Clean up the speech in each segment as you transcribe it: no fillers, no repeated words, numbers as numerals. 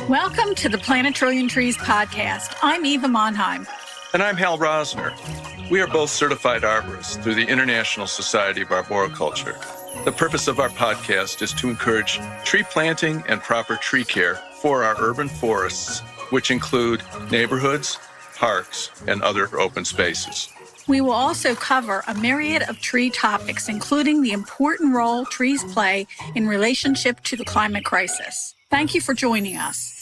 Welcome to the Plant a Trillion Trees podcast. I'm Eva Monheim. And I'm Hal Rosner. We are both certified arborists through the International Society of Arboriculture. The purpose of our podcast is to encourage tree planting and proper tree care for our urban forests, which include neighborhoods, parks, and other open spaces. We will also cover a myriad of tree topics, including the important role trees play in relationship to the climate crisis. Thank you for joining us.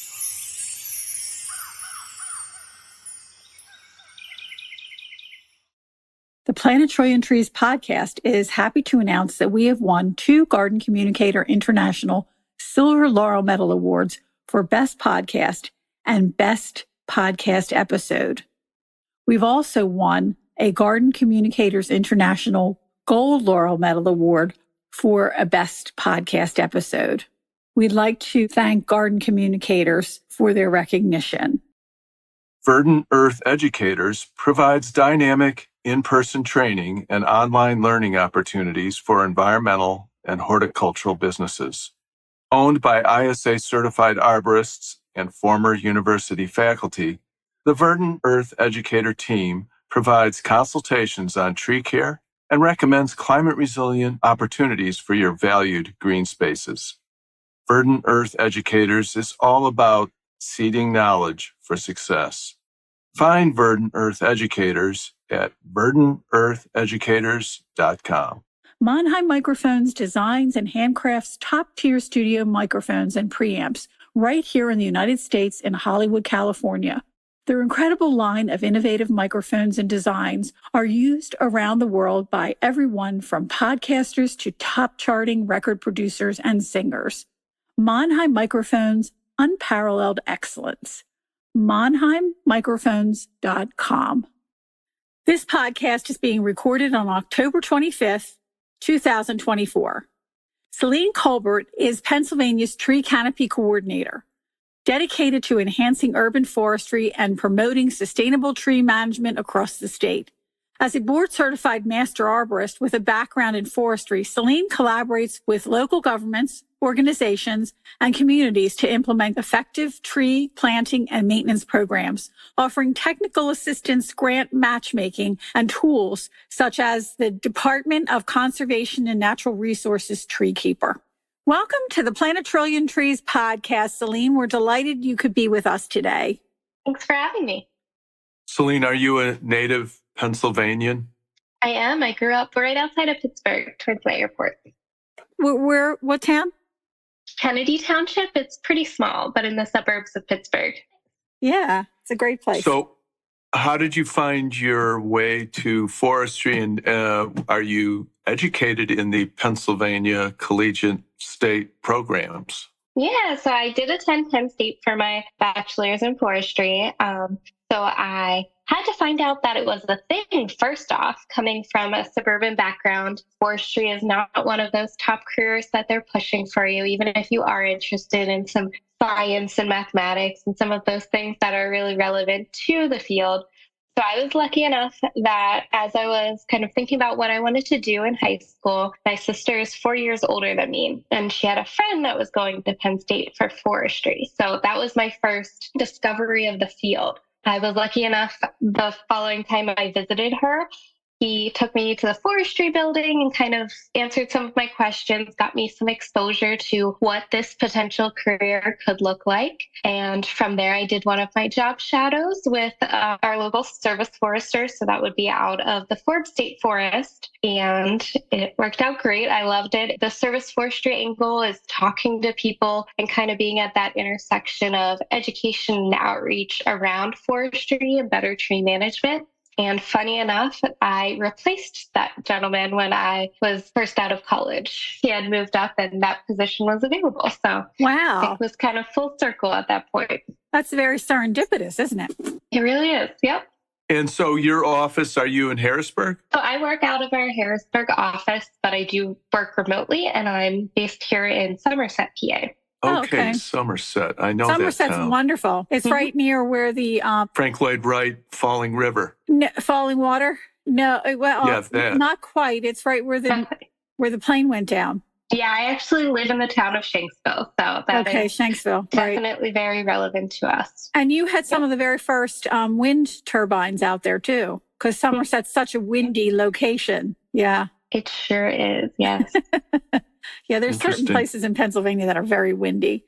The Plant a Trillion Trees podcast is happy to announce that we have won 2 Garden Communicator International Silver Laurel Medal Awards for Best Podcast and Best Podcast Episode. We've also won a Garden Communicators International Gold Laurel Medal Award for a Best Podcast Episode. We'd like to thank Garden Communicators for their recognition. Verdant Earth Educators provides dynamic in-person training and online learning opportunities for environmental and horticultural businesses. Owned by ISA certified arborists and former university faculty, the Verdant Earth Educator team provides consultations on tree care and recommends climate-resilient opportunities for your valued green spaces. Verdant Earth Educators is all about seeding knowledge for success. Find Verdant Earth Educators at verdanteartheducators.com. Monheim Microphones designs and handcrafts top-tier studio microphones and preamps right here in the United States in Hollywood, California. Their incredible line of innovative microphones and designs are used around the world by everyone from podcasters to top-charting record producers and singers. Monheim Microphones, unparalleled excellence. MonheimMicrophones.com. This podcast is being recorded on October 25th, 2024. Celine Colbert is Pennsylvania's Tree Canopy Coordinator, dedicated to enhancing urban forestry and promoting sustainable tree management across the state. As a Board Certified Master Arborist with a background in forestry, Celine collaborates with local governments, organizations, and communities to implement effective tree planting and maintenance programs, offering technical assistance, grant matchmaking, and tools such as the Department of Conservation and Natural Resources TreeKeeper. Welcome to the Plant a Trillion Trees podcast, Celine. We're delighted you could be with us today. Thanks for having me. Celine, are you a native Pennsylvanian? I am. I grew up right outside of Pittsburgh, towards my airport. Where? What town? Kennedy Township. It's pretty small, but in the suburbs of Pittsburgh. Yeah, it's a great place. So how did you find your way to forestry, and are you educated in the Pennsylvania Collegiate State programs? Yeah, so I did attend Penn State for my bachelor's in forestry. So I had to find out that it was a thing. First off, coming from a suburban background, forestry is not one of those top careers that they're pushing for you, even if you are interested in some science and mathematics and some of those things that are really relevant to the field. So I was lucky enough that as I was kind of thinking about what I wanted to do in high school, my sister is 4 years older than me, and she had a friend that was going to Penn State for forestry. So that was my first discovery of the field. I was lucky enough the following time I visited her, he took me to the forestry building and kind of answered some of my questions, got me some exposure to what this potential career could look like. And from there, I did one of my job shadows with our local service forester. So that would be out of the Forbes State Forest. And it worked out great. I loved it. The service forestry angle is talking to people and kind of being at that intersection of education and outreach around forestry and better tree management. And funny enough, I replaced that gentleman when I was first out of college. He had moved up and that position was available. So wow, it was kind of full circle at that point. That's very serendipitous, isn't it? It really is. Yep. And so your office, are you in Harrisburg? So I work out of our Harrisburg office, but I do work remotely, and I'm based here in Somerset, PA. Okay, Somerset. I know Somerset's that town. wonderful. It's right near where the Frank Lloyd Wright Falling River. Falling Water. No, well, Yeah, that. not quite. It's right where the plane went down. Yeah, I actually live in the town of Shanksville, so that is Shanksville, definitely very relevant to us. And you had some of the very first wind turbines out there too, because Somerset's such a windy location. Yeah. It sure is, yes. Yeah, there's certain places in Pennsylvania that are very windy.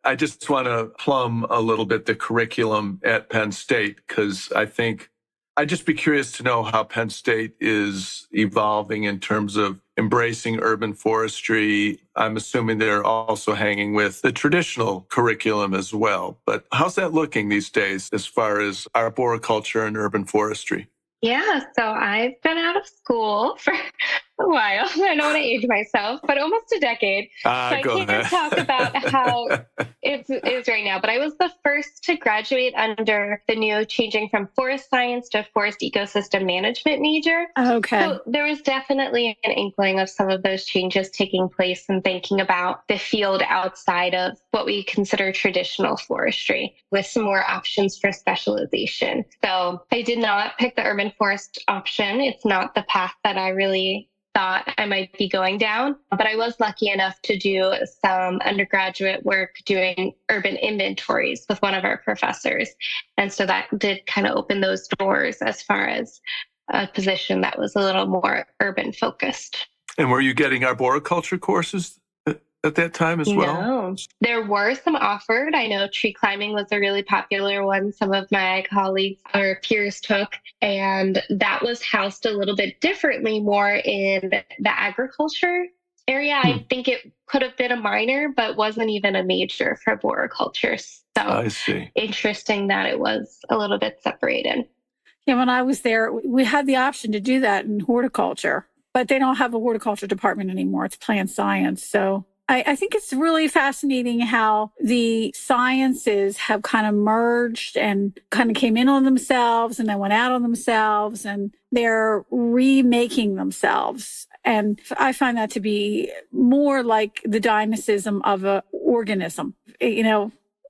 I just want to plumb a little bit the curriculum at Penn State, because I'd just be curious to know how Penn State is evolving in terms of embracing urban forestry. I'm assuming they're also hanging with the traditional curriculum as well. But how's that looking these days as far as arboriculture and urban forestry? Yeah, so I've been out of school for a while. I don't want to age myself, but almost a decade. So I can't talk about how it is right now. But I was the first to graduate under the new changing from forest science to forest ecosystem management major. Okay. So there was definitely an inkling of some of those changes taking place and thinking about the field outside of what we consider traditional forestry with some more options for specialization. So I did not pick the urban forest option. It's not the path that I really thought I might be going down, but I was lucky enough to do some undergraduate work doing urban inventories with one of our professors. And so that did kind of open those doors as far as a position that was a little more urban focused. And were you getting arboriculture courses at that time as well? No, there were some offered. I know tree climbing was a really popular one some of my colleagues or peers took, and that was housed a little bit differently, more in the agriculture area. I think it could have been a minor, but wasn't even a major for arboriculture. So I see. Interesting that it was a little bit separated. Yeah, when I was there, we had the option to do that in horticulture, but they don't have a horticulture department anymore. It's plant science. So I think it's really fascinating how the sciences have kind of merged and kind of came in on themselves and then went out on themselves, and they're remaking themselves. And I find that to be more like the dynamism of an organism,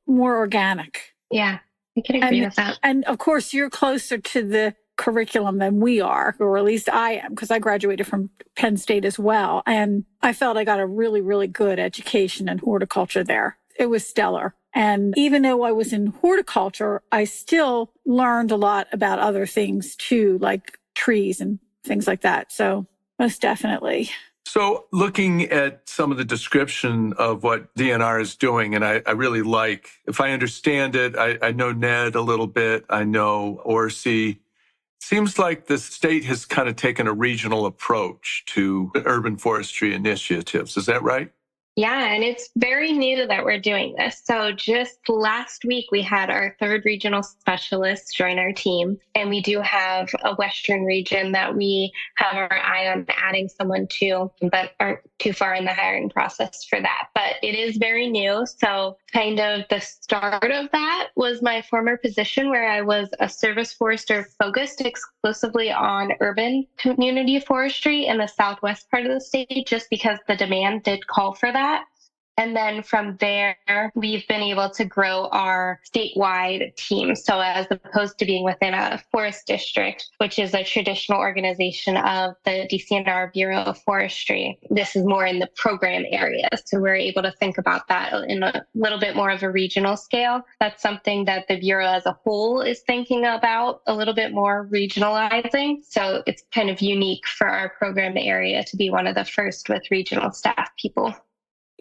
more organic. Yeah, I can agree with that. And of course, you're closer to the curriculum than we are, or at least I am, because I graduated from Penn State as well. And I felt I got a really, really good education in horticulture there. It was stellar. And even though I was in horticulture, I still learned a lot about other things too, like trees and things like that. So most definitely. So looking at some of the description of what DNR is doing, and I really like, if I understand it, I know Ned a little bit, I know Orsi. Seems like the state has kind of taken a regional approach to urban forestry initiatives. Is that right? Yeah, and it's very new that we're doing this. So just last week, we had our third regional specialist join our team. And we do have a Western region that we have our eye on adding someone to, but aren't too far in the hiring process for that. But it is very new. So kind of the start of that was my former position where I was a service forester focused exclusively on urban community forestry in the southwest part of the state, just because the demand did call for that. And then from there, we've been able to grow our statewide team. So as opposed to being within a forest district, which is a traditional organization of the DCNR Bureau of Forestry, this is more in the program area. So we're able to think about that in a little bit more of a regional scale. That's something that the Bureau as a whole is thinking about a little bit more regionalizing. So it's kind of unique for our program area to be one of the first with regional staff people.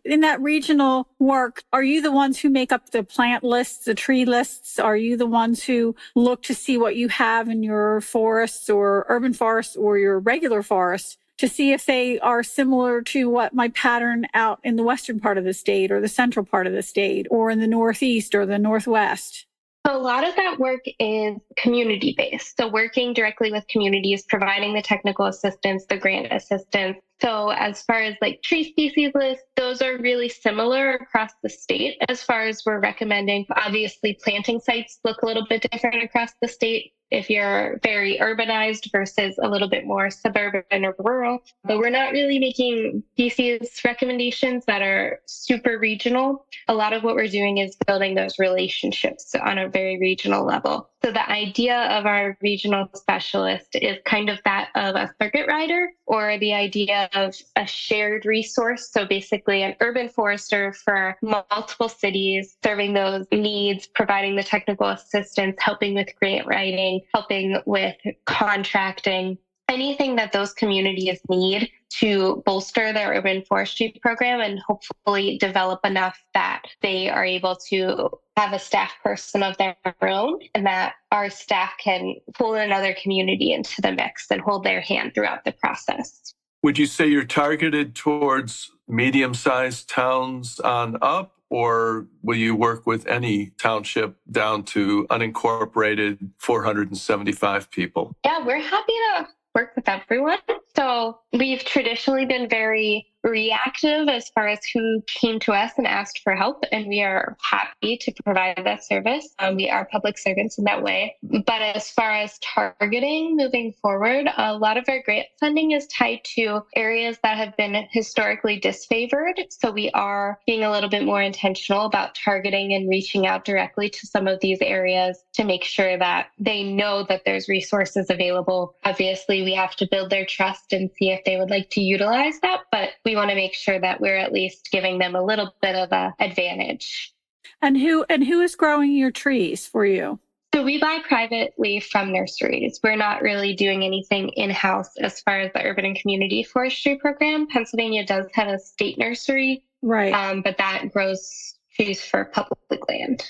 In that regional work, are you the ones who make up the plant lists, the tree lists? Are you the ones who look to see what you have in your forests or urban forests or your regular forests to see if they are similar to what might pattern out in the western part of the state or the central part of the state or in the northeast or the northwest? So a lot of that work is community-based. So working directly with communities, providing the technical assistance, the grant assistance. So as far as like tree species lists, those are really similar across the state as far as we're recommending. Obviously, planting sites look a little bit different across the state. if you're very urbanized versus a little bit more suburban or rural. But we're not really making DC's recommendations that are super regional. A lot of what we're doing is building those relationships on a very regional level. So the idea of our regional specialist is kind of that of a circuit rider, or the idea of a shared resource. So basically an urban forester for multiple cities, serving those needs, providing the technical assistance, helping with grant writing, helping with contracting, anything that those communities need to bolster their urban forestry program and hopefully develop enough that they are able to have a staff person of their own, and that our staff can pull another community into the mix and hold their hand throughout the process. Would you say you're targeted towards medium-sized towns on up, or will you work with any township down to unincorporated 475 people? Yeah, we're happy to work with everyone. So we've traditionally been very reactive as far as who came to us and asked for help, and we are happy to provide that service. We are public servants in that way. But as far as targeting moving forward, a lot of our grant funding is tied to areas that have been historically disfavored. So we are being a little bit more intentional about targeting and reaching out directly to some of these areas to make sure that they know that there's resources available. Obviously, we have to build their trust and see if they would like to utilize that, but we want to make sure that we're at least giving them a little bit of an advantage. And who is growing your trees for you? So we buy privately from nurseries. We're not really doing anything in-house as far as the urban and community forestry program. Pennsylvania does have a state nursery, right? But that grows trees for public land.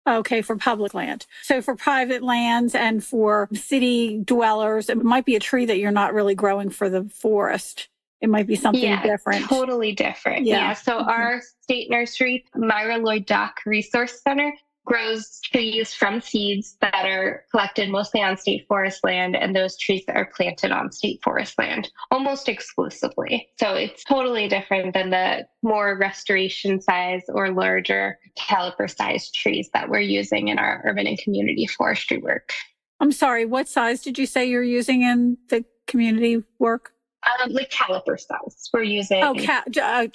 Okay, for public land. So for private lands and for city dwellers, it might be a tree that you're not really growing for the forest. It might be something different. Totally different. Yeah. So our state nursery, Myra Lloyd Dock Resource Center, grows trees from seeds that are collected mostly on state forest land, and those trees that are planted on state forest land almost exclusively. So it's totally different than the more restoration size or larger caliper size trees that we're using in our urban and community forestry work. I'm sorry, what size did you say you're using in the community work? Like caliper size. We're using.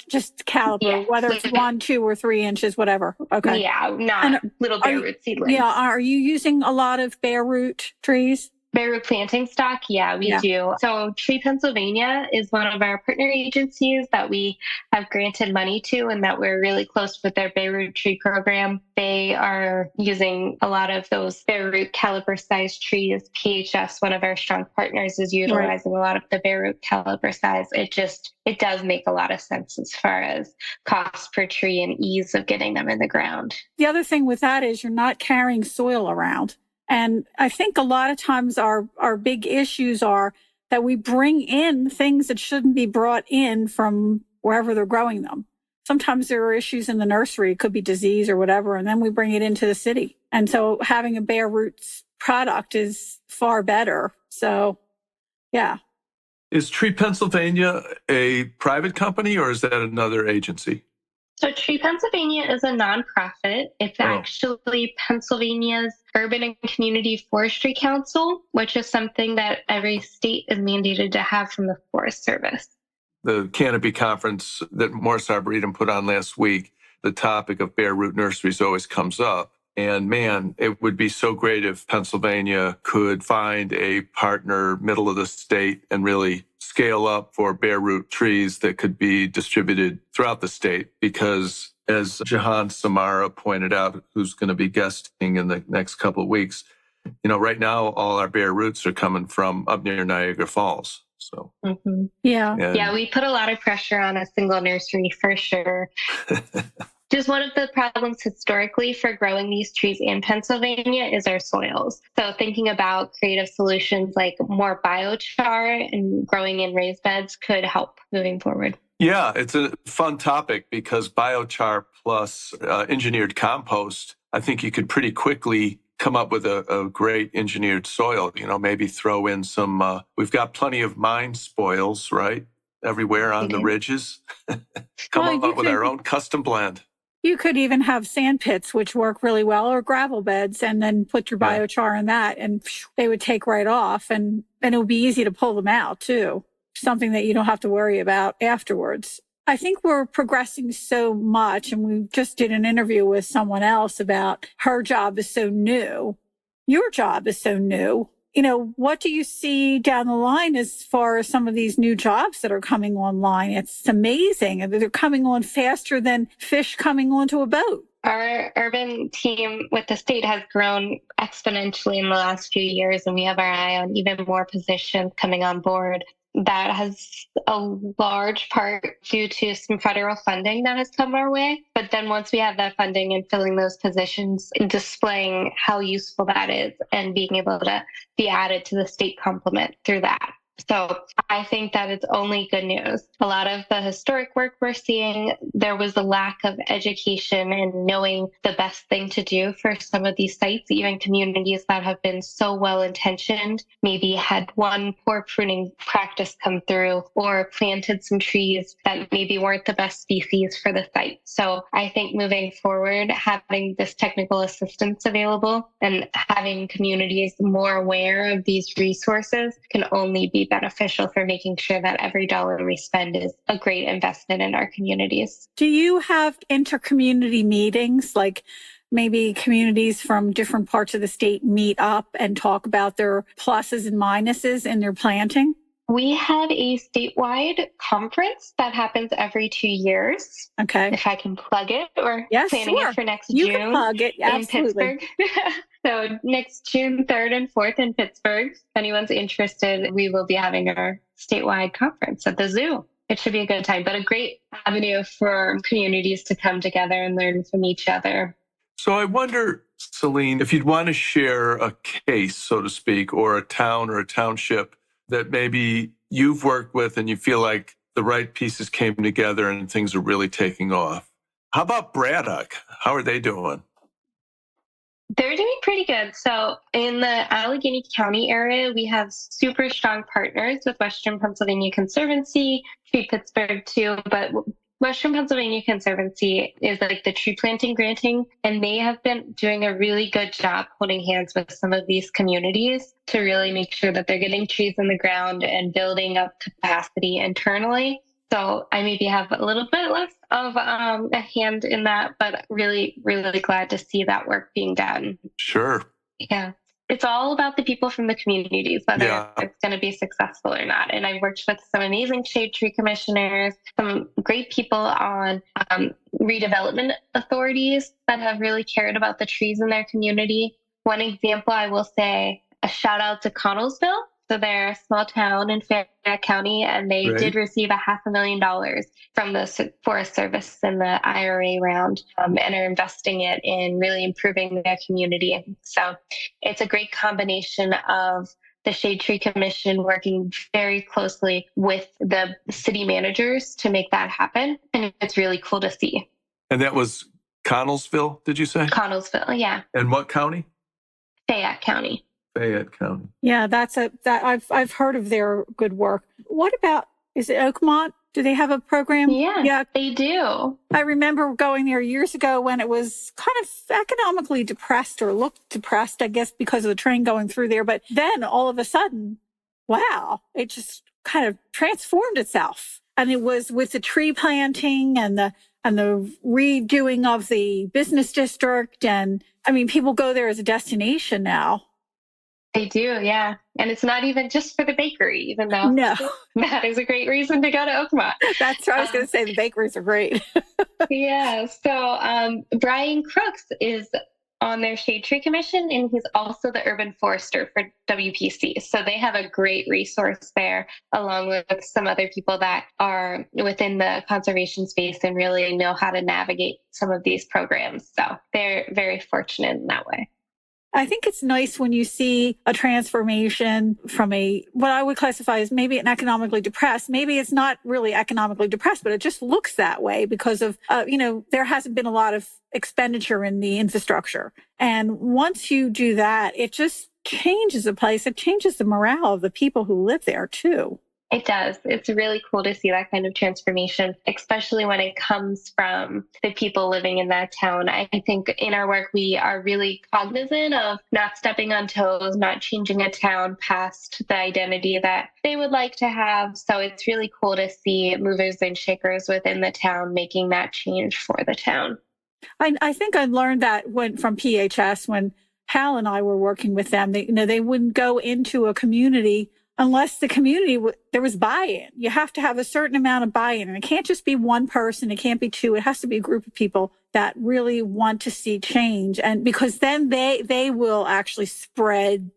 Just caliper, whether it's 1, 2, or 3 inches, whatever. Okay. Yeah, not little bare root seedlings. Yeah. Are you using a lot of bare root trees? Bare root planting stock? Yeah, we do. So Tree Pennsylvania is one of our partner agencies that we have granted money to, and that we're really close with their bare root tree program. They are using a lot of those bare root caliper size trees. PHS, one of our strong partners, is utilizing a lot of the bare root caliper size. It does make a lot of sense as far as cost per tree and ease of getting them in the ground. The other thing with that is you're not carrying soil around. And I think a lot of times our big issues are that we bring in things that shouldn't be brought in from wherever they're growing them. Sometimes there are issues in the nursery, it could be disease or whatever, and then we bring it into the city. And so having a bare roots product is far better. So, yeah. Is Tree Pennsylvania a private company, or is that another agency? So Tree Pennsylvania is a nonprofit. It's actually Pennsylvania's Urban and Community Forestry Council, which is something that every state is mandated to have from the Forest Service. The Canopy conference that Morris Arboretum put on last week, the topic of bare root nurseries always comes up. And man, it would be so great if Pennsylvania could find a partner middle of the state and really scale up for bare root trees that could be distributed throughout the state. Because as Jahan Samara pointed out, who's going to be guesting in the next couple of weeks, right now all our bare roots are coming from up near Niagara Falls. So yeah, we put a lot of pressure on a single nursery for sure. Just one of the problems historically for growing these trees in Pennsylvania is our soils. So thinking about creative solutions like more biochar and growing in raised beds could help moving forward. Yeah, it's a fun topic because biochar plus engineered compost, I think you could pretty quickly come up with a great engineered soil. Maybe throw in some, we've got plenty of mine spoils, right? Everywhere on the ridges. Come up with our own custom blend. You could even have sand pits, which work really well, or gravel beds, and then put your biochar in that, and they would take right off, and it would be easy to pull them out too. Something that you don't have to worry about afterwards. I think we're progressing so much, and we just did an interview with someone else about her job is so new. Your job is so new. What do you see down the line as far as some of these new jobs that are coming online? It's amazing. They're coming on faster than fish coming onto a boat. Our urban team with the state has grown exponentially in the last few years, and we have our eye on even more positions coming on board. That has a large part due to some federal funding that has come our way. But then once we have that funding and filling those positions, displaying how useful that is and being able to be added to the state complement through that. So I think that it's only good news. A lot of the historic work we're seeing, there was a lack of education and knowing the best thing to do for some of these sites, even communities that have been so well intentioned, maybe had one poor pruning practice come through or planted some trees that maybe weren't the best species for the site. So I think moving forward, having this technical assistance available and having communities more aware of these resources can only be beneficial for making sure that every dollar we spend is a great investment in our communities. Do you have inter-community meetings, like maybe communities from different parts of the state meet up and talk about their pluses and minuses in their planting? We have a statewide conference that happens every 2 years. Okay. If I can plug it, or yes, planning sure. it for next you June can plug it. Absolutely. in Pittsburgh. So next June 3rd and 4th in Pittsburgh. If anyone's interested, we will be having our statewide conference at the zoo. It should be a good time, but a great avenue for communities to come together and learn from each other. So I wonder, Celine, if you'd want to share a case, so to speak, or a town or a township that maybe you've worked with and you feel like the right pieces came together and things are really taking off. How about Braddock? How are they doing? They're doing pretty good. So in the Allegheny County area, we have super strong partners with Western Pennsylvania Conservancy, Tree Pittsburgh too, but Western Pennsylvania Conservancy is like the tree planting granting, and they have been doing a really good job holding hands with some of these communities to really make sure that they're getting trees in the ground and building up capacity internally. So I maybe have a little bit less of a hand in that, but really, really glad to see that work being done. Sure. Yeah. It's all about the people from the communities, whether it's going to be successful or not. And I've worked with some amazing shade tree commissioners, some great people on redevelopment authorities that have really cared about the trees in their community. One example, I will say a shout out to Connellsville. So they're a small town in Fayette County, and they did receive $500,000 from the Forest Service in the IRA round and are investing it in really improving their community. So it's a great combination of the Shade Tree Commission working very closely with the city managers to make that happen. And it's really cool to see. And that was Connellsville, did you say? Connellsville, yeah. And what county? Fayette County. Fayette County. Yeah, I've heard of their good work. What about, is it Oakmont? Do they have a program? Yeah, they do. I remember going there years ago when it was kind of economically depressed, or looked depressed, I guess, because of the train going through there. But then all of a sudden, wow, it just kind of transformed itself. And it was with the tree planting and the redoing of the business district. And I mean, people go there as a destination now. They do, yeah. And it's not even just for the bakery, even though that is a great reason to go to Oakmont. That's what I was going to say. The bakeries are great. Yeah. So Brian Crooks is on their Shade Tree Commission, and he's also the urban forester for WPC. So they have a great resource there, along with some other people that are within the conservation space and really know how to navigate some of these programs. So they're very fortunate in that way. I think it's nice when you see a transformation from what I would classify as maybe an economically depressed. Maybe it's not really economically depressed, but it just looks that way because of, there hasn't been a lot of expenditure in the infrastructure. And once you do that, it just changes the place. It changes the morale of the people who live there too. It does. It's really cool to see that kind of transformation, especially when it comes from the people living in that town. I think in our work, we are really cognizant of not stepping on toes, not changing a town past the identity that they would like to have. So it's really cool to see movers and shakers within the town making that change for the town. I think I learned that from PHS when Hal and I were working with them. They wouldn't go into a community unless the community, there was buy-in. You have to have a certain amount of buy-in. And it can't just be one person. It can't be two. It has to be a group of people that really want to see change. And because then they will actually spread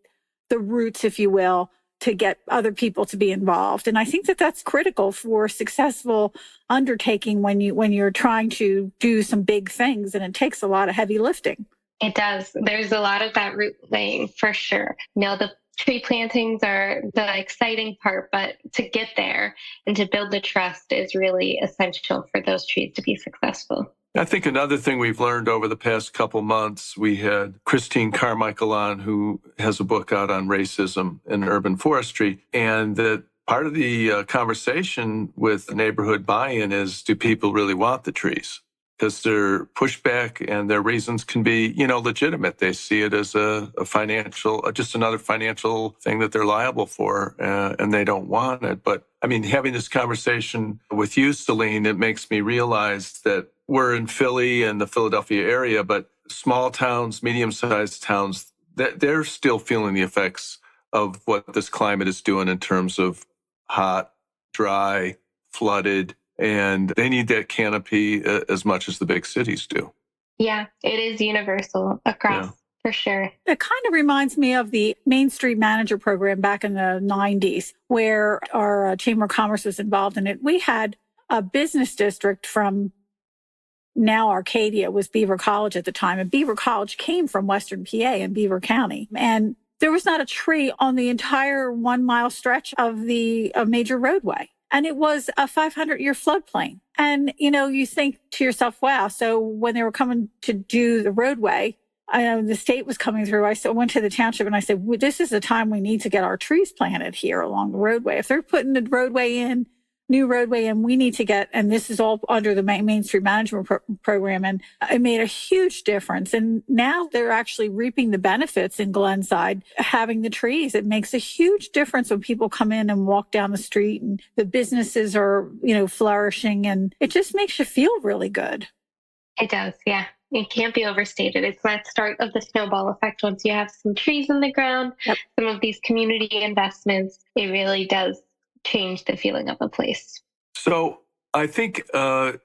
the roots, if you will, to get other people to be involved. And I think that that's critical for a successful undertaking when you're trying to do some big things. And it takes a lot of heavy lifting. It does. There's a lot of that root laying for sure. The tree plantings are the exciting part, but to get there and to build the trust is really essential for those trees to be successful. I think another thing we've learned over the past couple months, we had Christine Carmichael on, who has a book out on racism in urban forestry, and that part of the conversation with neighborhood buy-in is, do people really want the trees? Because their pushback and their reasons can be, legitimate. They see it as a financial, just another financial thing that they're liable for, and they don't want it. But I mean, having this conversation with you, Celine, it makes me realize that we're in Philly and the Philadelphia area, but small towns, medium-sized towns, they're still feeling the effects of what this climate is doing in terms of hot, dry, flooded, and they need that canopy as much as the big cities do. Yeah, it is universal across, for sure. It kind of reminds me of the Main Street Manager program back in the 90s, where our Chamber of Commerce was involved in it. We had a business district from now Arcadia, was Beaver College at the time. And Beaver College came from Western PA in Beaver County. And there was not a tree on the entire 1 mile stretch of the major roadway. And it was a 500-year floodplain. And, you think to yourself, wow. So when they were coming to do the roadway, I know the state was coming through. I went to the township and I said, well, this is the time we need to get our trees planted here along the roadway. If they're putting the new roadway in, we need to get, and this is all under the Main Street Management Program. And it made a huge difference. And now they're actually reaping the benefits in Glenside, having the trees. It makes a huge difference when people come in and walk down the street and the businesses are, flourishing. And it just makes you feel really good. It does. Yeah. It can't be overstated. It's that start of the snowball effect. Once you have some trees in the ground, some of these community investments, it really does change the feeling of a place. So I think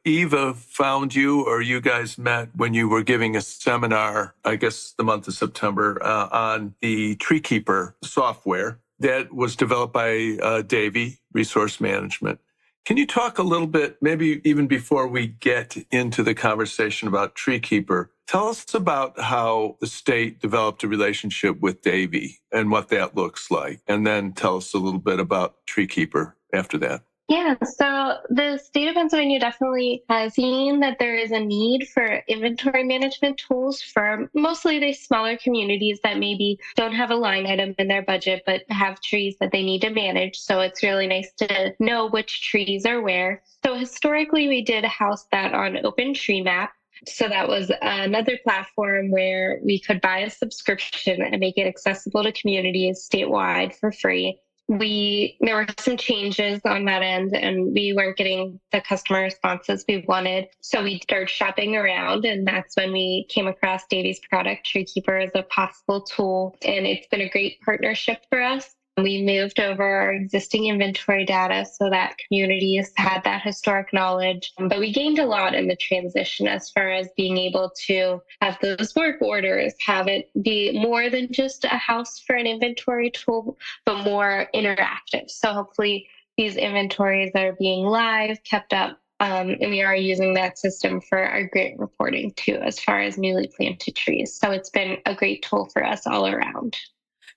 Eva found you, or you guys met when you were giving a seminar, I guess the month of September, on the TreeKeeper software that was developed by Davey Resource Management. Can you talk a little bit, maybe even before we get into the conversation about TreeKeeper, tell us about how the state developed a relationship with Davey and what that looks like, and then tell us a little bit about TreeKeeper after that. Yeah, so the state of Pennsylvania definitely has seen that there is a need for inventory management tools for mostly the smaller communities that maybe don't have a line item in their budget, but have trees that they need to manage. So it's really nice to know which trees are where. So historically, we did house that on OpenTreeMap. So that was another platform where we could buy a subscription and make it accessible to communities statewide for free. There were some changes on that end, and we weren't getting the customer responses we wanted. So we started shopping around, and that's when we came across Davey's product, TreeKeeper, as a possible tool. And it's been a great partnership for us. We moved over our existing inventory data so that communities had that historic knowledge. But we gained a lot in the transition as far as being able to have those work orders, have it be more than just a house for an inventory tool, but more interactive. So hopefully these inventories are being live, kept up, and we are using that system for our grant reporting too, as far as newly planted trees. So it's been a great tool for us all around.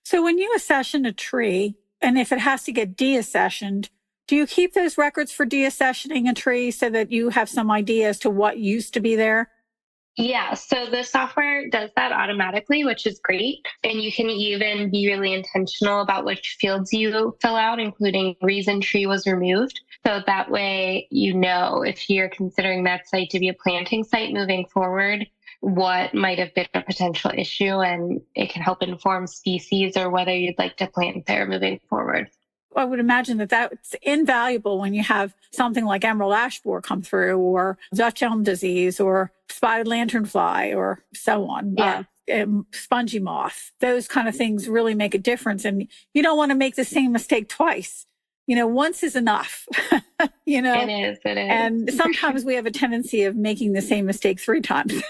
So when you accession a tree, and if it has to get deaccessioned, do you keep those records for deaccessioning a tree so that you have some idea as to what used to be there? Yeah, so the software does that automatically, which is great. And you can even be really intentional about which fields you fill out, including reason tree was removed. So that way, you know, if you're considering that site to be a planting site moving forward, what might have been a potential issue, and it can help inform species or whether you'd like to plant there moving forward. I would imagine that that's invaluable when you have something like emerald ash borer come through, or Dutch elm disease, or spotted lanternfly, or so on. Yeah. Spongy moth. Those kind of things really make a difference. And you don't want to make the same mistake twice. Once is enough, It is. And sometimes we have a tendency of making the same mistake 3 times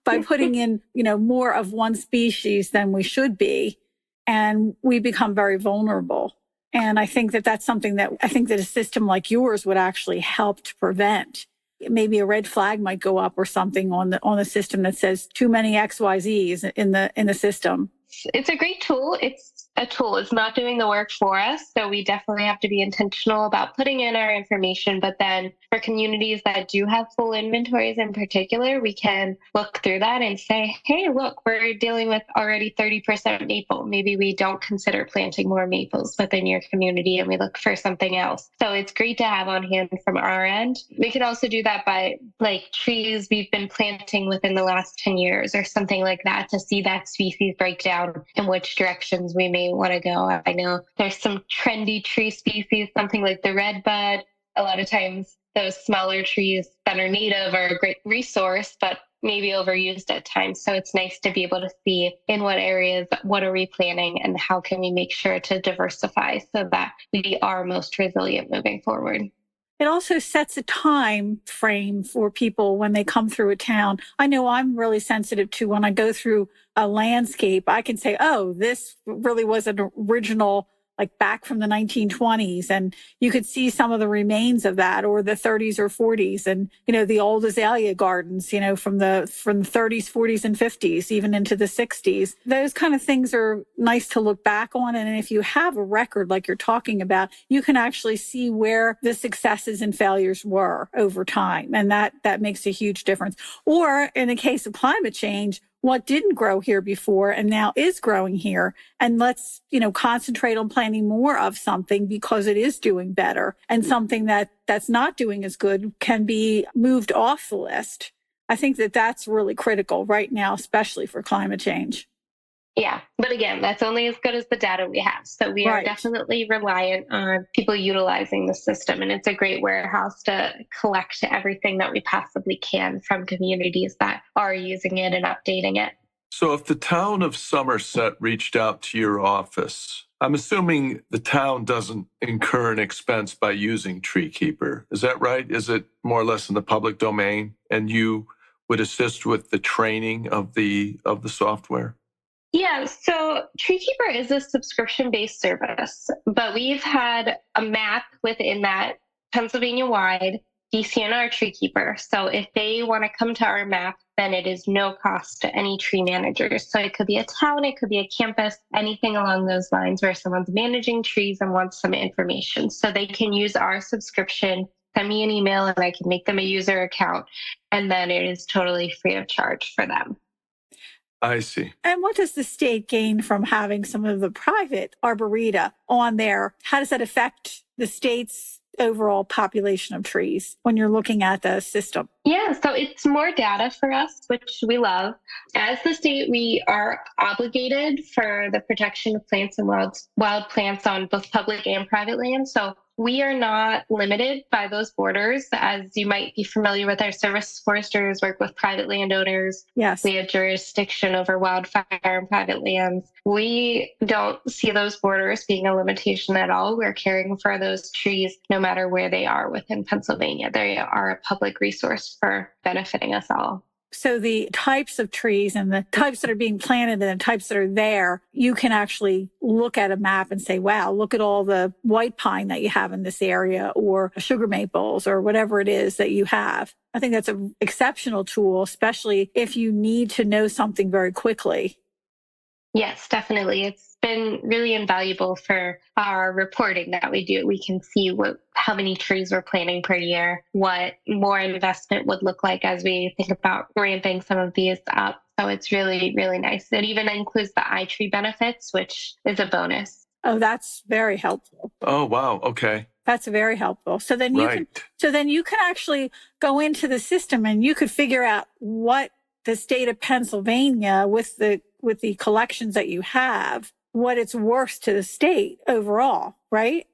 by putting in, more of one species than we should be. And we become very vulnerable. And I think that that's something that a system like yours would actually help to prevent. Maybe a red flag might go up or something on the system that says too many XYZs in the system. It's a great tool. It's a tool. It's not doing the work for us. So we definitely have to be intentional about putting in our information. But then for communities that do have full inventories in particular, we can look through that and say, hey, look, we're dealing with already 30% maple. Maybe we don't consider planting more maples within your community and we look for something else. So it's great to have on hand from our end. We could also do that by trees we've been planting within the last 10 years or something like that to see that species breakdown in which directions we may want to go. I know there's some trendy tree species, something like the redbud. A lot of times those smaller trees that are native are a great resource, but maybe overused at times. So it's nice to be able to see in what areas, what are we planting and how can we make sure to diversify so that we are most resilient moving forward. It also sets a time frame for people when they come through a town. I know I'm really sensitive to when I go through a landscape, I can say, oh, this really was an original, back from the 1920s. And you could see some of the remains of that, or the 30s or 40s. And, the old azalea gardens, from the 30s, 40s, and 50s, even into the 60s. Those kind of things are nice to look back on. And if you have a record like you're talking about, you can actually see where the successes and failures were over time. And that makes a huge difference. Or in the case of climate change, what didn't grow here before and now is growing here. And let's, concentrate on planting more of something because it is doing better. And something that's not doing as good can be moved off the list. I think that that's really critical right now, especially for climate change. Yeah. But again, that's only as good as the data we have. So we are definitely reliant on people utilizing the system. And it's a great warehouse to collect everything that we possibly can from communities that are using it and updating it. So if the town of Somerset reached out to your office, I'm assuming the town doesn't incur an expense by using TreeKeeper. Is that right? Is it more or less in the public domain and you would assist with the training of the software? Yeah, so TreeKeeper is a subscription-based service, but we've had a map within that Pennsylvania-wide DCNR TreeKeeper. So if they want to come to our map, then it is no cost to any tree managers. So it could be a town, it could be a campus, anything along those lines where someone's managing trees and wants some information. So they can use our subscription, send me an email, and I can make them a user account, and then it is totally free of charge for them. I see. And what does the state gain from having some of the private arboreta on there? How does that affect the state's overall population of trees when you're looking at the system? Yeah, so it's more data for us, which we love. As the state, we are obligated for the protection of plants and wild plants on both public and private land. So we are not limited by those borders. As you might be familiar with, our service foresters work with private landowners. Yes. We have jurisdiction over wildfire and private lands. We don't see those borders being a limitation at all. We're caring for those trees no matter where they are within Pennsylvania. They are a public resource for benefiting us all. So the types of trees and the types that are being planted and the types that are there, you can actually look at a map and say, wow, look at all the white pine that you have in this area, or sugar maples, or whatever it is that you have. I think that's an exceptional tool, especially if you need to know something very quickly. Yes, definitely. It's been really invaluable for our reporting that we do. We can see how many trees we're planting per year, what more investment would look like as we think about ramping some of these up. So it's really, really nice. It even includes the iTree benefits, which is a bonus. Oh, that's very helpful. Oh, wow. Okay. That's very helpful. So then Right. you can actually go into the system and you could figure out what the state of Pennsylvania with the collections that you have, what it's worth to the state overall, right?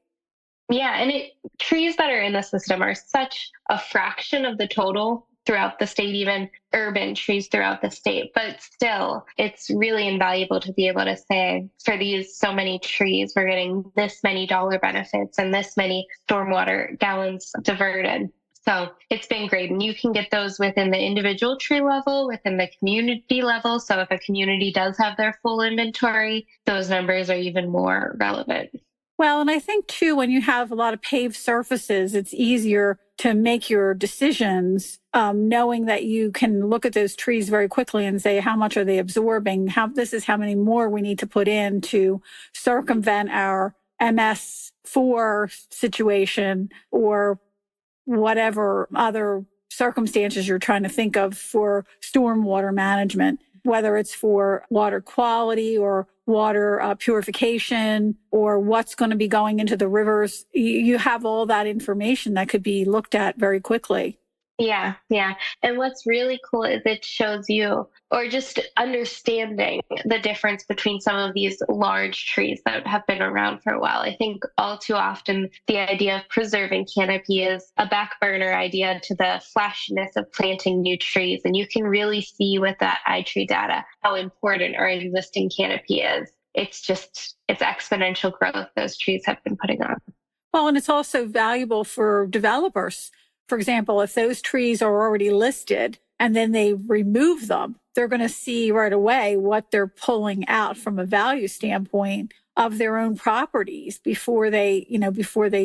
Yeah, and trees that are in the system are such a fraction of the total throughout the state, even urban trees throughout the state. But still, it's really invaluable to be able to say for these so many trees, we're getting this many dollar benefits and this many stormwater gallons diverted. So it's been great. And you can get those within the individual tree level, within the community level. So if a community does have their full inventory, those numbers are even more relevant. Well, and I think too, when you have a lot of paved surfaces, it's easier to make your decisions, knowing that you can look at those trees very quickly and say, how much are they absorbing? This is how many more we need to put in to circumvent our MS4 situation or whatever other circumstances you're trying to think of for stormwater management, whether it's for water quality or water purification or what's going to be going into the rivers. You have all that information that could be looked at very quickly. Yeah, yeah. And what's really cool is it shows you, or just understanding the difference between some of these large trees that have been around for a while. I think all too often the idea of preserving canopy is a back burner idea to the flashiness of planting new trees. And you can really see with that iTree data how important our existing canopy is. It's exponential growth those trees have been putting on. Well, and it's also valuable for developers. For example, if those trees are already listed and then they remove them, they're going to see right away what they're pulling out from a value standpoint of their own properties before they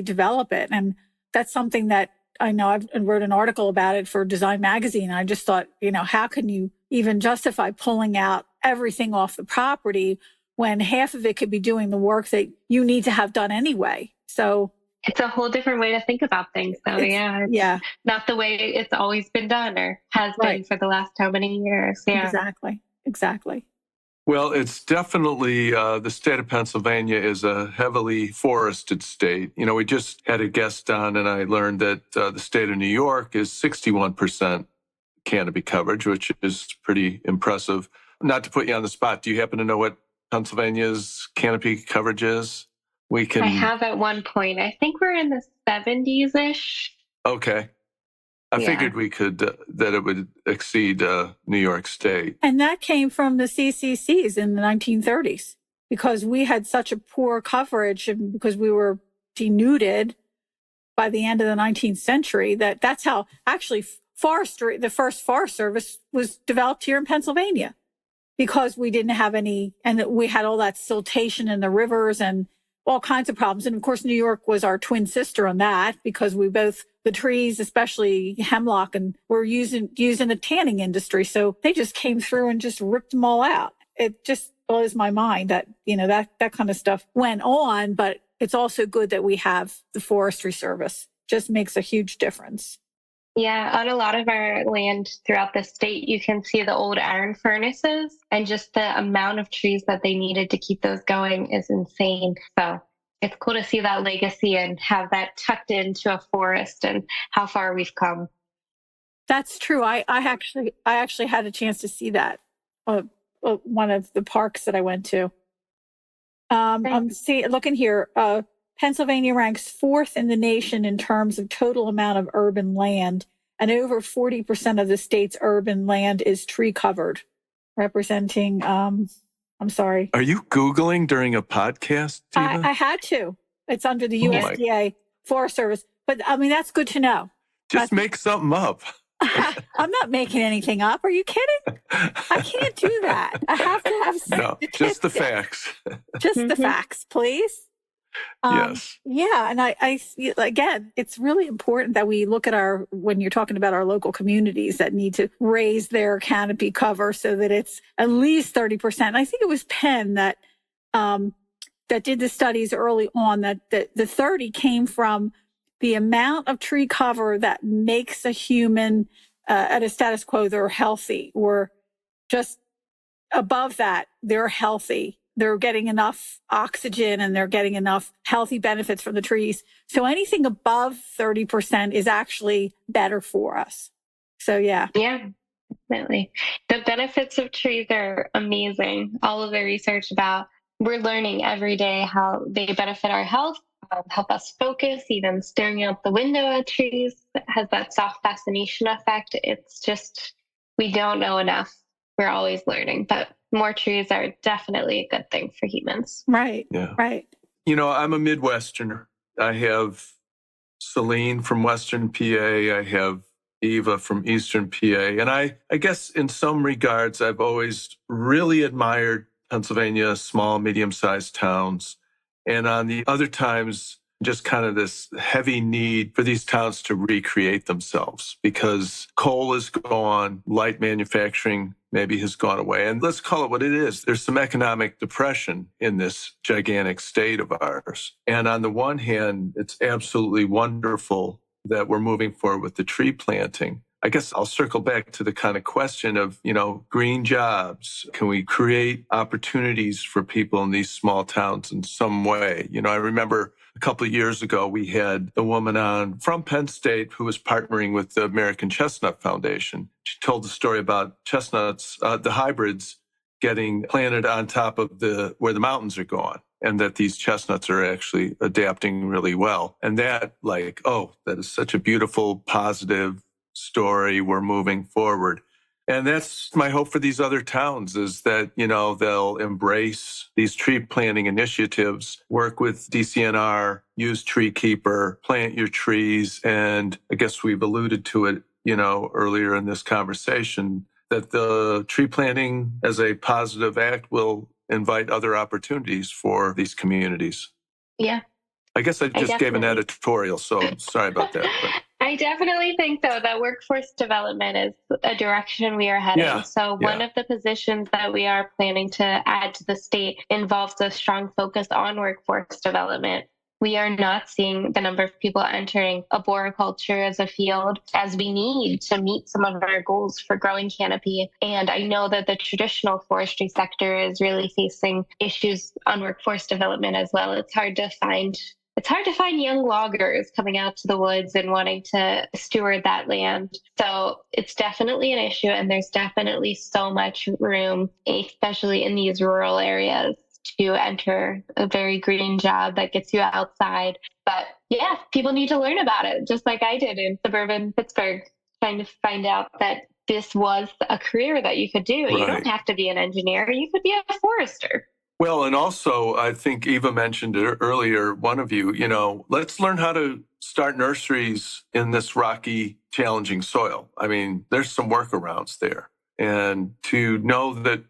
develop it. And that's something that I know I wrote an article about it for Design Magazine. I just thought, how can you even justify pulling out everything off the property when half of it could be doing the work that you need to have done anyway? So it's a whole different way to think about things, though. It's not the way it's always been done or has been for the last how many years. Yeah, exactly. Well, it's definitely the state of Pennsylvania is a heavily forested state. We just had a guest on, and I learned that the state of New York is 61% canopy coverage, which is pretty impressive. Not to put you on the spot, do you happen to know what Pennsylvania's canopy coverage is? I have at one point. I think we're in the 70s-ish. Okay. I figured we could, that it would exceed New York State. And that came from the CCCs in the 1930s because we had such a poor coverage and because we were denuded by the end of the 19th century that's how actually forestry, the first Forest Service was developed here in Pennsylvania because we didn't have any, and we had all that siltation in the rivers and all kinds of problems. And of course, New York was our twin sister on that because the trees, especially hemlock, and were used in the tanning industry. So they just came through and just ripped them all out. It just blows my mind that, that kind of stuff went on, but it's also good that we have the Forestry Service. Just makes a huge difference. Yeah, on a lot of our land throughout the state, you can see the old iron furnaces and just the amount of trees that they needed to keep those going is insane. So it's cool to see that legacy and have that tucked into a forest and how far we've come. That's true. I actually had a chance to see that one of the parks that I went to. I'm looking here. Pennsylvania ranks 4th in the nation in terms of total amount of urban land, and over 40% of the state's urban land is tree covered, representing, I'm sorry. Are you Googling during a podcast, Tiva? I had to. It's under the USDA Forest Service. But I mean, that's good to know. Just make something up. I'm not making anything up. Are you kidding? I can't do that. I have to have No, just the facts. Just the facts, please. Yes. Yeah. And again, it's really important that we look at when you're talking about our local communities that need to raise their canopy cover so that it's at least 30%. I think it was Penn that did the studies early on that the 30 came from the amount of tree cover that makes a human at a status quo, they're healthy, or just above that, they're healthy. They're getting enough oxygen and they're getting enough healthy benefits from the trees. So anything above 30% is actually better for us. So yeah. Yeah, definitely. The benefits of trees are amazing. All of the research about, we're learning every day how they benefit our health, help us focus. Even staring out the window at trees has that soft fascination effect. It's just, we don't know enough. We're always learning, but more trees are definitely a good thing for humans. Right. Yeah. Right. I'm a Midwesterner. I have Celine from Western PA. I have Eva from Eastern PA. And I guess in some regards, I've always really admired Pennsylvania, small, medium-sized towns. And on the other times, just kind of this heavy need for these towns to recreate themselves because coal is gone, light manufacturing maybe has gone away. And let's call it what it is. There's some economic depression in this gigantic state of ours. And on the one hand, it's absolutely wonderful that we're moving forward with the tree planting. I guess I'll circle back to the kind of question of, green jobs. Can we create opportunities for people in these small towns in some way? I remember a couple of years ago, we had a woman on from Penn State who was partnering with the American Chestnut Foundation. She told the story about chestnuts, the hybrids getting planted on top of where the mountains are gone, and that these chestnuts are actually adapting really well. And that that is such a beautiful, positive story. We're moving forward. And that's my hope for these other towns is that, they'll embrace these tree planting initiatives, work with DCNR, use TreeKeeper, plant your trees. And I guess we've alluded to it, earlier in this conversation, that the tree planting as a positive act will invite other opportunities for these communities. Yeah. I guess I just gave an editorial, so sorry about that. But. I definitely think, though, that workforce development is a direction we are heading. Yeah. So one of the positions that we are planning to add to the state involves a strong focus on workforce development. We are not seeing the number of people entering arboriculture as a field as we need to meet some of our goals for growing canopy. And I know that the traditional forestry sector is really facing issues on workforce development as well. It's hard to find young loggers coming out to the woods and wanting to steward that land. So it's definitely an issue, and there's definitely so much room, especially in these rural areas, to enter a very green job that gets you outside. But yeah, people need to learn about it, just like I did in suburban Pittsburgh, trying to find out that this was a career that you could do. Right. You don't have to be an engineer. You could be a forester. Well, and also, I think Eva mentioned it earlier, one of you, let's learn how to start nurseries in this rocky, challenging soil. I mean, there's some workarounds there. And to know that,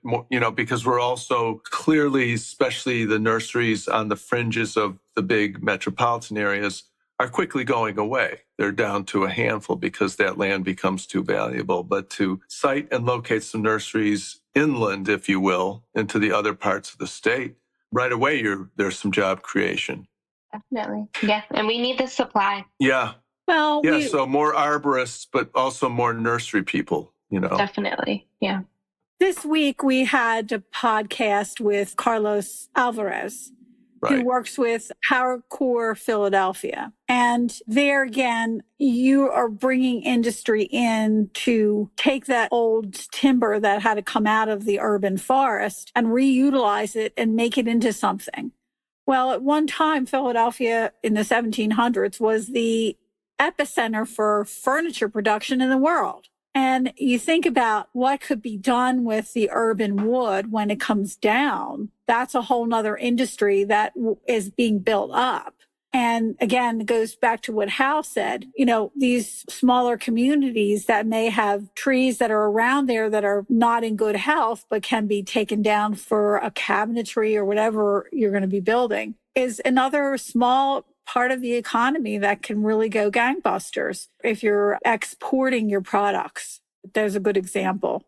because we're also clearly, especially the nurseries on the fringes of the big metropolitan areas, are quickly going away. They're down to a handful because that land becomes too valuable. But to site and locate some nurseries inland, if you will, into the other parts of the state, right away there's some job creation. Definitely. Yeah. And we need the supply. Yeah. Well, so more arborists, but also more nursery people, Definitely. Yeah. This week we had a podcast with Carlos Alvarez, who works with Power Core Philadelphia. And there again, you are bringing industry in to take that old timber that had to come out of the urban forest and reutilize it and make it into something. Well, at one time, Philadelphia in the 1700s was the epicenter for furniture production in the world. And you think about what could be done with the urban wood when it comes down. That's a whole nother industry that is being built up. And again, it goes back to what Hal said, these smaller communities that may have trees that are around there that are not in good health, but can be taken down for a cabinetry or whatever you're going to be building. is another small part of the economy that can really go gangbusters if you're exporting your products. There's a good example.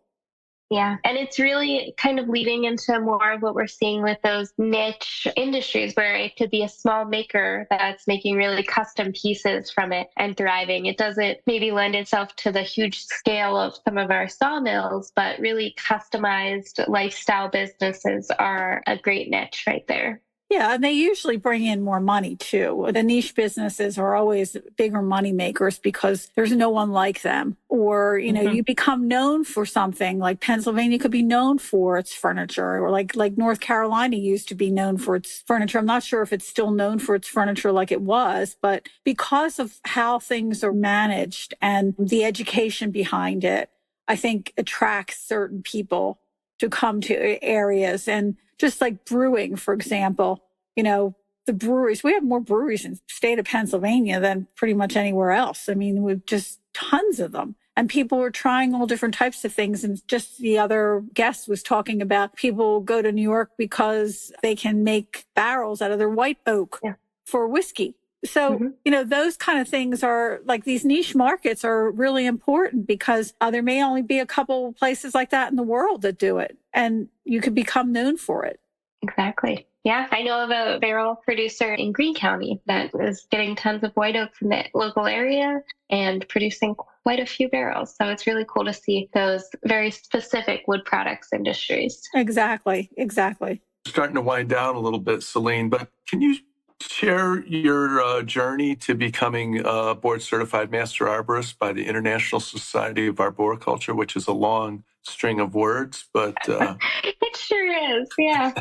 Yeah. And it's really kind of leading into more of what we're seeing with those niche industries where it could be a small maker that's making really custom pieces from it and thriving. It doesn't maybe lend itself to the huge scale of some of our sawmills, but really customized lifestyle businesses are a great niche right there. Yeah, and they usually bring in more money too. The niche businesses are always bigger money makers because there's no one like them. Or, you become known for something. Like Pennsylvania could be known for its furniture, or like North Carolina used to be known for its furniture. I'm not sure if it's still known for its furniture like it was, but because of how things are managed and the education behind it, I think attracts certain people to come to areas. And just like brewing, for example, the breweries, we have more breweries in the state of Pennsylvania than pretty much anywhere else. I mean, we've just tons of them. And people are trying all different types of things. And just the other guest was talking about people go to New York because they can make barrels out of their white oak for whiskey. So, those kind of things are like these niche markets are really important because there may only be a couple places like that in the world that do it. And you could become known for it. Exactly. Yeah, I know of a barrel producer in Greene County that is getting tons of white oak from the local area and producing quite a few barrels. So it's really cool to see those very specific wood products industries. Exactly. Starting to wind down a little bit, Celine, but can you share your journey to becoming a Board Certified Master Arborist by the International Society of Arboriculture, which is a long string of words, but... It sure is, yeah.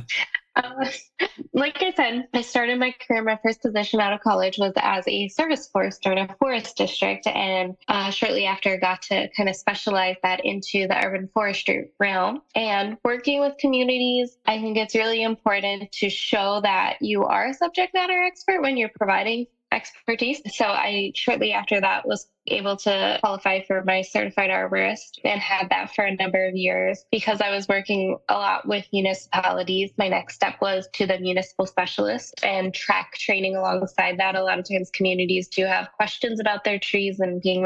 Like I said, I started my career, my first position out of college was as a service forester in a forest district. And shortly after, got to kind of specialize that into the urban forestry realm. And working with communities, I think it's really important to show that you are a subject matter expert when you're providing expertise. So I shortly after that was able to qualify for my certified arborist and had that for a number of years because I was working a lot with municipalities. My next step was to the municipal specialist and track training alongside that. A lot of times communities do have questions about their trees and being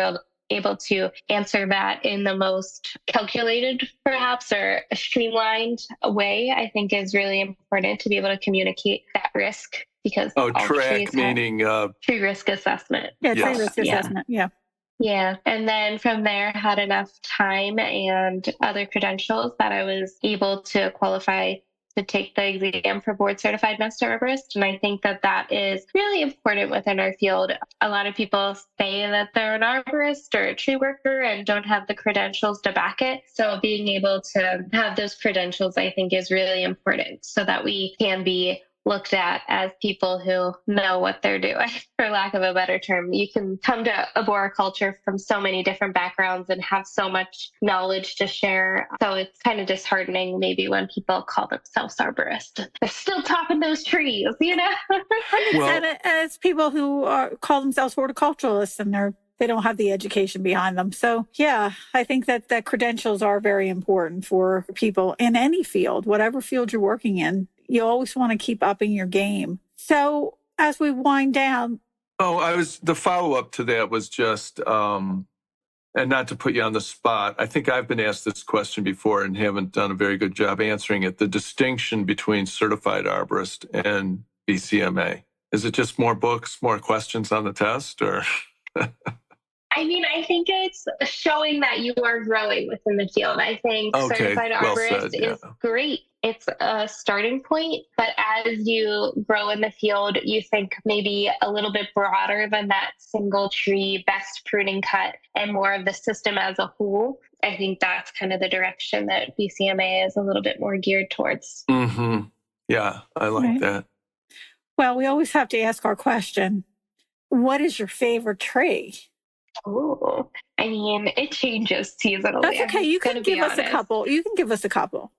able to answer that in the most calculated, perhaps, or streamlined way, I think is really important to be able to communicate that risk because track meaning tree risk assessment. Yeah, tree risk assessment. Yeah. And then from there, had enough time and other credentials that I was able to qualify to take the exam for Board Certified Master Arborist. And I think that that is really important within our field. A lot of people say that they're an arborist or a tree worker and don't have the credentials to back it. So being able to have those credentials, I think, is really important so that we can be looked at as people who know what they're doing, for lack of a better term. You can come to arboriculture from so many different backgrounds and have so much knowledge to share. So it's kind of disheartening maybe when people call themselves arborists. They're still topping those trees, And as people who call themselves horticulturalists and they don't have the education behind them. So yeah, I think that credentials are very important for people in any field, whatever field you're working in. You always want to keep upping your game. So as we wind down. The follow-up to that was just, and not to put you on the spot, I think I've been asked this question before and haven't done a very good job answering it. The distinction between certified arborist and BCMA. Is it just more books, more questions on the test, or? I mean, I think it's showing that you are growing within the field. I think certified arborist is great. It's a starting point, but as you grow in the field, you think maybe a little bit broader than that single tree best pruning cut and more of the system as a whole. I think that's kind of the direction that BCMA is a little bit more geared towards. Mm-hmm. Yeah, I like that. Well, we always have to ask our question. What is your favorite tree? Oh, I mean, it changes seasonally. That's okay. You can give us a couple.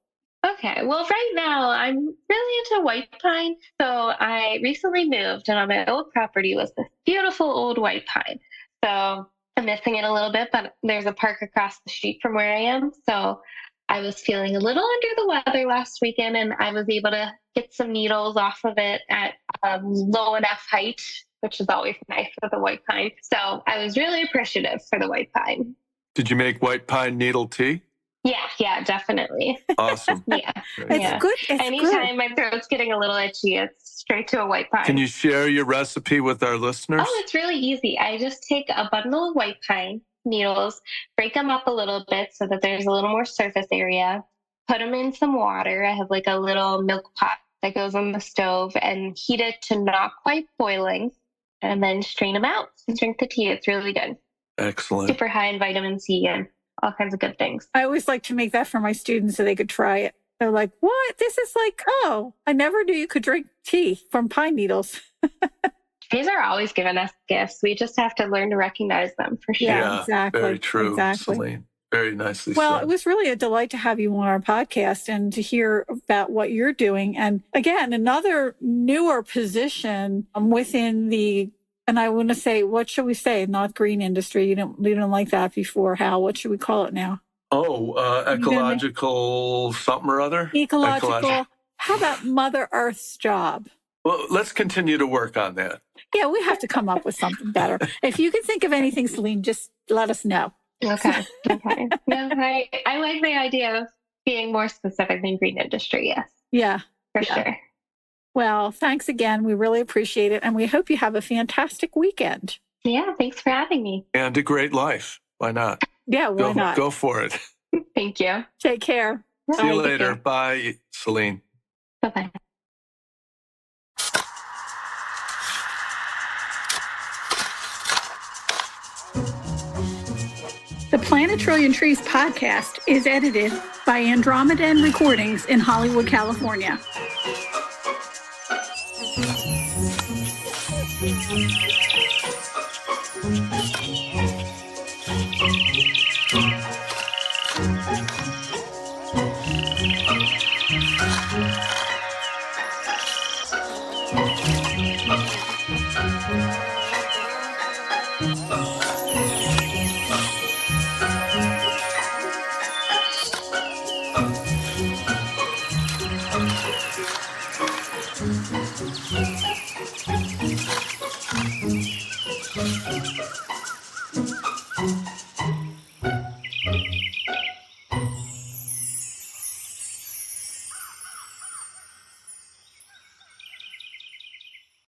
Okay. Well, right now I'm really into white pine. So I recently moved and on my old property was this beautiful old white pine. So I'm missing it a little bit, but there's a park across the street from where I am. So I was feeling a little under the weather last weekend, and I was able to get some needles off of it at low enough height, which is always nice with the white pine. So I was really appreciative for the white pine. Did you make white pine needle tea? Yeah, definitely. Awesome. Yeah. It's good. It's Anytime my throat's getting a little itchy, it's straight to a white pine. Can you share your recipe with our listeners? Oh, it's really easy. I just take a bundle of white pine needles, break them up a little bit so that there's a little more surface area, put them in some water. I have like a little milk pot that goes on the stove and heat it to not quite boiling, and then strain them out and drink the tea. It's really good. Excellent. Super high in vitamin C and all kinds of good things. I always like to make that for my students so they could try it. They're like, what? This is like, oh, I never knew you could drink tea from pine needles. Trees are always giving us gifts. We just have to learn to recognize them for sure. Yeah, exactly. Very true, Exactly. Celine. Very nicely Well, said. it was really a delight to have you on our podcast and to hear about what you're doing. And again, another newer position within the, and I want to say, what should we say? Not green industry. You didn't like that before, Hal. What should we call it now? Ecological something or other? Ecological. How about Mother Earth's job? Well, let's continue to work on that. Yeah, we have to come up with something better. If you can think of anything, Celine, just let us know. Okay. No, I like the idea of being more specific than green industry. Yes, Yeah. for sure. Well, thanks again. We really appreciate it. And we hope you have a fantastic weekend. Yeah, thanks for having me. And a great life. Why not? Yeah, why not? Go for it. Thank you. Take care. See you later. Bye, Celine. Bye-bye. The Plant a Trillion Trees podcast is edited by Andromedan Recordings in Hollywood, California.